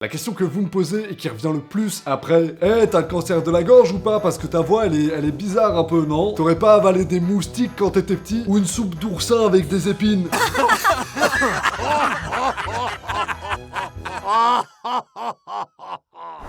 La question que vous me posez et qui revient le plus après, t'as le cancer de la gorge ou pas? Parce que ta voix elle est bizarre un peu, non? T'aurais pas avalé des moustiques quand t'étais petit? Ou une soupe d'oursin avec des épines?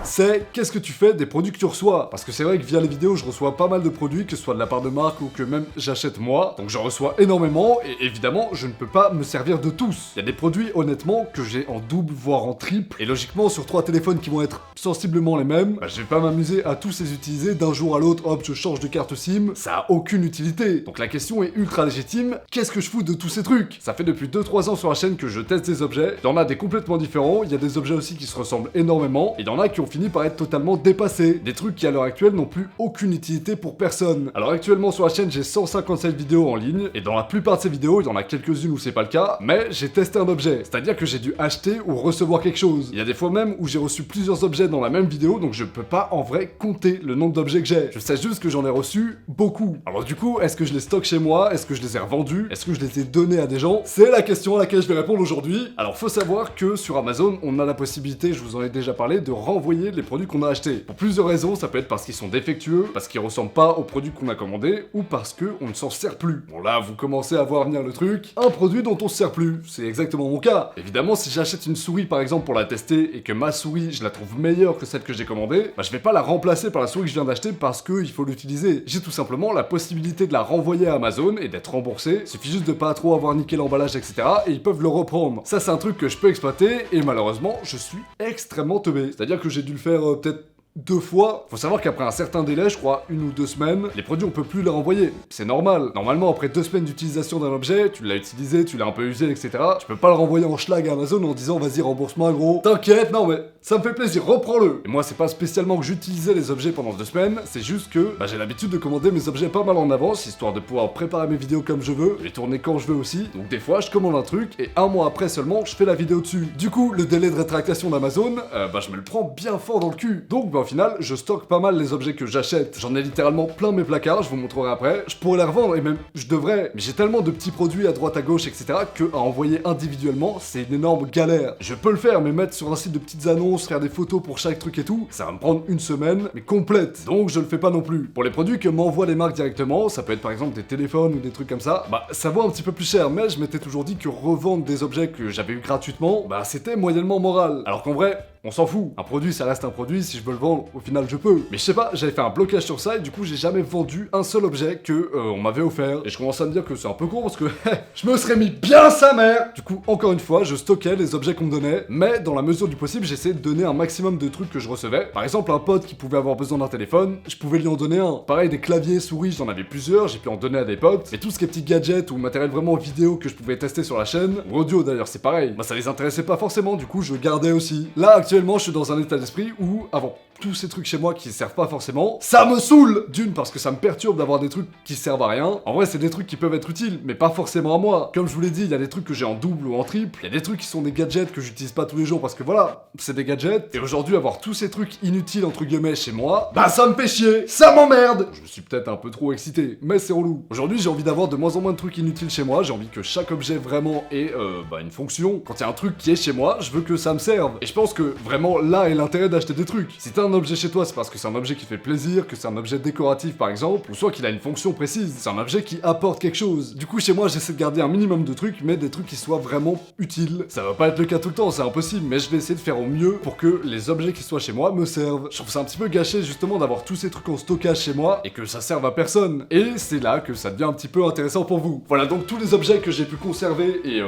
C'est qu'est-ce que tu fais des produits que tu reçois? Parce que c'est vrai que via les vidéos, je reçois pas mal de produits, que ce soit de la part de marques ou que même j'achète moi. Donc j'en reçois énormément et évidemment, je ne peux pas me servir de tous. Il y a des produits, honnêtement, que j'ai en double, voire en triple. Et logiquement, sur 3 téléphones qui vont être sensiblement les mêmes, je vais pas m'amuser à tous les utiliser d'un jour à l'autre. Hop, je change de carte SIM. Ça a aucune utilité. Donc la question est ultra légitime. Qu'est-ce que je fous de tous ces trucs? Ça fait depuis 2-3 ans sur la chaîne que je teste des objets. Il y en a des complètement différents. Il y a des objets aussi qui se ressemblent énormément. Et il y en a qui ont fini par être totalement dépassés. Des trucs qui à l'heure actuelle n'ont plus aucune utilité pour personne. Alors actuellement sur la chaîne j'ai 157 vidéos en ligne et dans la plupart de ces vidéos il y en a quelques-unes où c'est pas le cas, mais j'ai testé un objet. C'est-à-dire que j'ai dû acheter ou recevoir quelque chose. Il y a des fois même où j'ai reçu plusieurs objets dans la même vidéo, donc je peux pas en vrai compter le nombre d'objets que j'ai. Je sais juste que j'en ai reçu beaucoup. Alors du coup, est-ce que je les stocke chez moi? Est-ce que je les ai revendus? Est-ce que je les ai donnés à des gens? C'est la question à laquelle je vais répondre aujourd'hui. Alors faut savoir que sur Amazon on a la possibilité, je vous en ai déjà parlé, de renvoyer les produits qu'on a achetés. Pour plusieurs raisons, ça peut être parce qu'ils sont défectueux, parce qu'ils ressemblent pas aux produits qu'on a commandés, ou parce que on ne s'en sert plus. Bon là, vous commencez à voir venir le truc. Un produit dont on se sert plus, c'est exactement mon cas. Évidemment, si j'achète une souris par exemple pour la tester et que ma souris, je la trouve meilleure que celle que j'ai commandée, je vais pas la remplacer par la souris que je viens d'acheter parce qu'il faut l'utiliser. J'ai tout simplement la possibilité de la renvoyer à Amazon et d'être remboursé. Suffit juste de pas trop avoir niqué l'emballage, etc. et ils peuvent le reprendre. Ça, c'est un truc que je peux exploiter et malheureusement, je suis extrêmement teubé. C'est-à-dire que j'ai dû le faire peut-être 2 fois. Faut savoir qu'après un certain délai, je crois 1 ou 2 semaines, les produits on peut plus les renvoyer. C'est normal. Normalement, après 2 semaines d'utilisation d'un objet, tu l'as utilisé, tu l'as un peu usé, etc. Tu peux pas le renvoyer en schlag à Amazon en disant vas-y rembourse-moi gros. T'inquiète, non mais ça me fait plaisir, reprends-le. Et moi c'est pas spécialement que j'utilisais les objets pendant 2 semaines, c'est juste que j'ai l'habitude de commander mes objets pas mal en avance, histoire de pouvoir préparer mes vidéos comme je veux, les tourner quand je veux aussi. Donc des fois je commande un truc et 1 mois après seulement je fais la vidéo dessus. Du coup le délai de rétractation d'Amazon, je me le prends bien fort dans le cul. Donc au final je stocke pas mal les objets que j'achète. J'en ai littéralement plein mes placards, je vous montrerai après. Je pourrais les revendre et même je devrais. Mais j'ai tellement de petits produits à droite à gauche, etc. que à envoyer individuellement, c'est une énorme galère. Je peux le faire, mais mettre sur un site de petites annonces, faire des photos pour chaque truc et tout, ça va me prendre 1 semaine, mais complète. Donc je le fais pas non plus. Pour les produits que m'envoient les marques directement, ça peut être par exemple des téléphones ou des trucs comme ça, ça vaut un petit peu plus cher, mais je m'étais toujours dit que revendre des objets que j'avais eu gratuitement, c'était moyennement moral. Alors qu'en vrai, on s'en fout. Un produit, ça reste un produit. Si je veux le vendre, au final, je peux. Mais je sais pas, j'avais fait un blocage sur ça et du coup, j'ai jamais vendu un seul objet que on m'avait offert. Et je commence à me dire que c'est un peu con parce que je me serais mis bien sa mère. Du coup, encore une fois, je stockais les objets qu'on me donnait, mais dans la mesure du possible, j'essayais de donner un maximum de trucs que je recevais. Par exemple, un pote qui pouvait avoir besoin d'un téléphone, je pouvais lui en donner un. Pareil, des claviers, souris, j'en avais plusieurs, j'ai pu en donner à des potes. Mais tout ce qui est petits gadgets ou matériel vraiment vidéo que je pouvais tester sur la chaîne, ou audio d'ailleurs, c'est pareil. Ça les intéressait pas forcément, du coup, je gardais aussi. Là, actuellement, je suis dans un état d'esprit où, avant tous ces trucs chez moi qui servent pas forcément, ça me saoule! D'une, parce que ça me perturbe d'avoir des trucs qui servent à rien. En vrai, c'est des trucs qui peuvent être utiles, mais pas forcément à moi. Comme je vous l'ai dit, il y a des trucs que j'ai en double ou en triple. Il y a des trucs qui sont des gadgets que j'utilise pas tous les jours parce que voilà, c'est des gadgets. Et aujourd'hui, avoir tous ces trucs inutiles, entre guillemets, chez moi, ça me fait chier! Ça m'emmerde! Je me suis peut-être un peu trop excité, mais c'est relou. Aujourd'hui, j'ai envie d'avoir de moins en moins de trucs inutiles chez moi. J'ai envie que chaque objet vraiment ait une fonction. Quand il y a un truc qui est chez moi, je veux que ça me serve. Et je pense que vraiment là est l'intérêt d'acheter des trucs. Si t'as un objet chez toi, c'est parce que c'est un objet qui fait plaisir, que c'est un objet décoratif par exemple, ou soit qu'il a une fonction précise. C'est un objet qui apporte quelque chose. Du coup, chez moi, j'essaie de garder un minimum de trucs, mais des trucs qui soient vraiment utiles. Ça va pas être le cas tout le temps, c'est impossible, mais je vais essayer de faire au mieux pour que les objets qui soient chez moi me servent. Je trouve ça un petit peu gâché justement d'avoir tous ces trucs en stockage chez moi et que ça serve à personne. Et c'est là que ça devient un petit peu intéressant pour vous. Voilà donc tous les objets que j'ai pu conserver et il y a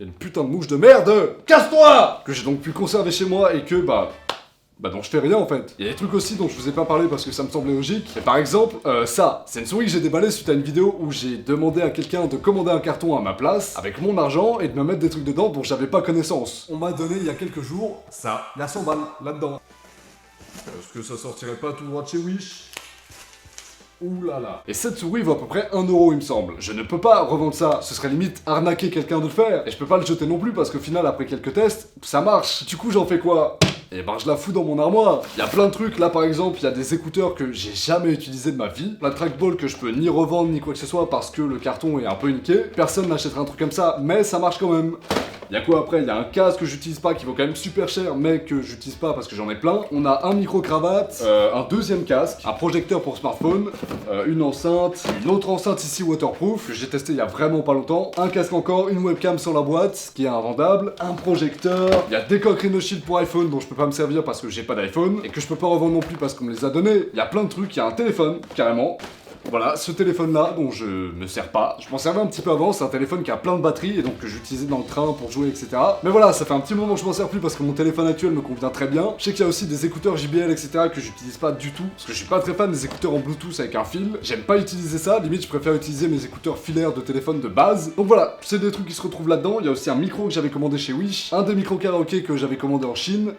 une putain de mouche de merde! Casse-toi! Que j'ai donc pu conserver chez moi et que dont je fais rien en fait. Il y a des trucs aussi dont je vous ai pas parlé parce que ça me semblait logique. Et par exemple, ça, c'est une souris que j'ai déballée suite à une vidéo où j'ai demandé à quelqu'un de commander un carton à ma place avec mon argent et de me mettre des trucs dedans dont j'avais pas connaissance. On m'a donné il y a quelques jours ça. Il y a 100 balles là-dedans. Est-ce que ça sortirait pas tout droit de chez Wish? Ouh là là. Et cette souris vaut à peu près 1 euro il me semble. Je ne peux pas revendre ça, ce serait limite arnaquer quelqu'un de le faire. Et je peux pas le jeter non plus parce qu'au final après quelques tests, ça marche. Du coup j'en fais quoi? Et je la fous dans mon armoire. Il y a plein de trucs, là par exemple, il y a des écouteurs que j'ai jamais utilisés de ma vie. Plein de trackball que je peux ni revendre ni quoi que ce soit parce que le carton est un peu niqué. Personne n'achètera un truc comme ça, mais ça marche quand même. Il y a quoi après? Il y a un casque que j'utilise pas qui vaut quand même super cher mais que j'utilise pas parce que j'en ai plein. On a un micro-cravate, un deuxième casque, un projecteur pour smartphone, une enceinte, une autre enceinte ici waterproof que j'ai testé il y a vraiment pas longtemps, un casque encore, une webcam sur la boîte qui est invendable, un projecteur, il y a des coques Rhino Shield pour iPhone dont je peux pas me servir parce que j'ai pas d'iPhone et que je peux pas revendre non plus parce qu'on me les a donnés. Il y a plein de trucs, il y a un téléphone carrément. Voilà, ce téléphone-là, dont je me sers pas. Je m'en servais un petit peu avant, c'est un téléphone qui a plein de batteries, et donc que j'utilisais dans le train pour jouer, etc. Mais voilà, ça fait un petit moment que je m'en sers plus parce que mon téléphone actuel me convient très bien. Je sais qu'il y a aussi des écouteurs JBL, etc. que j'utilise pas du tout, parce que je suis pas très fan des écouteurs en Bluetooth avec un fil. J'aime pas utiliser ça, limite je préfère utiliser mes écouteurs filaires de téléphone de base. Donc voilà, c'est des trucs qui se retrouvent là-dedans. Il y a aussi un micro que j'avais commandé chez Wish, un des micros karaoké que j'avais commandé en Chine.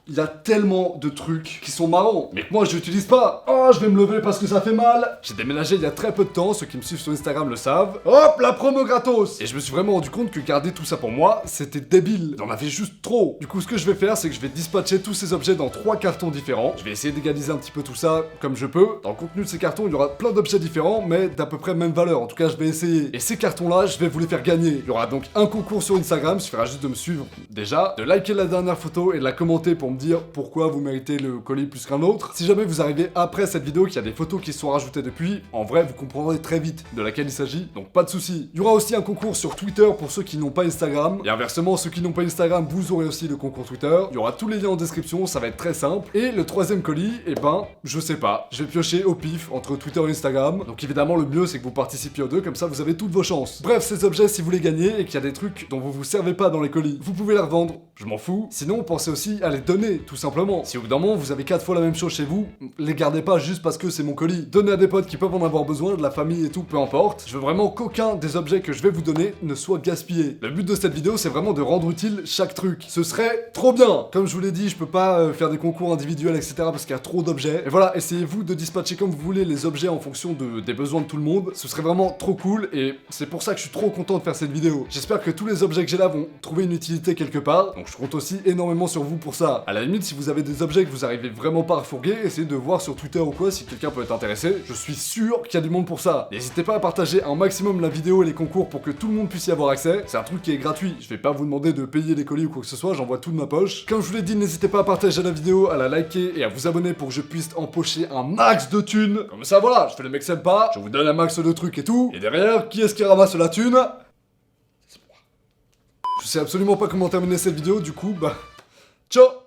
Il y a tellement de trucs qui sont marrants, mais que moi je n'utilise pas. Oh, je vais me lever parce que ça fait mal. J'ai déménagé il y a très peu de temps, ceux qui me suivent sur Instagram le savent. Hop, la promo gratos. Et je me suis vraiment rendu compte que garder tout ça pour moi, c'était débile. J'en avais juste trop. Du coup, ce que je vais faire, c'est que je vais dispatcher tous ces objets dans 3 cartons différents. Je vais essayer d'égaliser un petit peu tout ça comme je peux. Dans le contenu de ces cartons, il y aura plein d'objets différents, mais d'à peu près même valeur. En tout cas, je vais essayer. Et ces cartons-là, je vais vous les faire gagner. Il y aura donc un concours sur Instagram, il suffira juste de me suivre déjà, de liker la dernière photo et de la commenter pour me dire pourquoi vous méritez le colis plus qu'un autre. Si jamais vous arrivez après cette vidéo qu'il y a des photos qui se sont rajoutées depuis, en vrai vous comprendrez très vite de laquelle il s'agit, donc pas de soucis. Il y aura aussi un concours sur Twitter pour ceux qui n'ont pas Instagram, et inversement ceux qui n'ont pas Instagram, vous aurez aussi le concours Twitter. Il y aura tous les liens en description, ça va être très simple. Et le troisième colis, eh ben, je sais pas, je vais piocher au pif entre Twitter et Instagram, donc évidemment le mieux c'est que vous participiez aux deux, comme ça vous avez toutes vos chances. Bref, ces objets, si vous les gagnez et qu'il y a des trucs dont vous vous servez pas dans les colis, vous pouvez les revendre, je m'en fous. Sinon, pensez aussi à les donner, tout simplement. Si au bout d'un moment vous avez 4 fois la même chose chez vous, les gardez pas juste parce que c'est mon colis. Donnez à des potes qui peuvent en avoir besoin, de la famille et tout, peu importe. Je veux vraiment qu'aucun des objets que je vais vous donner ne soit gaspillé. Le but de cette vidéo, c'est vraiment de rendre utile chaque truc. Ce serait trop bien. Comme je vous l'ai dit, je peux pas faire des concours individuels, etc. parce qu'il y a trop d'objets. Et voilà, essayez-vous de dispatcher comme vous voulez les objets en fonction des besoins de tout le monde. Ce serait vraiment trop cool et c'est pour ça que je suis trop content de faire cette vidéo. J'espère que tous les objets que j'ai là vont trouver une utilité quelque part. Donc je compte aussi énormément sur vous pour ça. À la limite, si vous avez des objets que vous arrivez vraiment pas à refourguer, essayez de voir sur Twitter ou quoi si quelqu'un peut être intéressé. Je suis sûr qu'il y a du monde pour ça. N'hésitez pas à partager un maximum la vidéo et les concours pour que tout le monde puisse y avoir accès. C'est un truc qui est gratuit. Je vais pas vous demander de payer les colis ou quoi que ce soit, j'envoie tout de ma poche. Comme je vous l'ai dit, n'hésitez pas à partager la vidéo, à la liker et à vous abonner pour que je puisse empocher un max de thunes. Comme ça, voilà, je fais le mec sympa, je vous donne un max de trucs et tout. Et derrière, qui est-ce qui ramasse la thune? C'est moi. Je sais absolument pas comment terminer cette vidéo, du coup, bah... Ciao!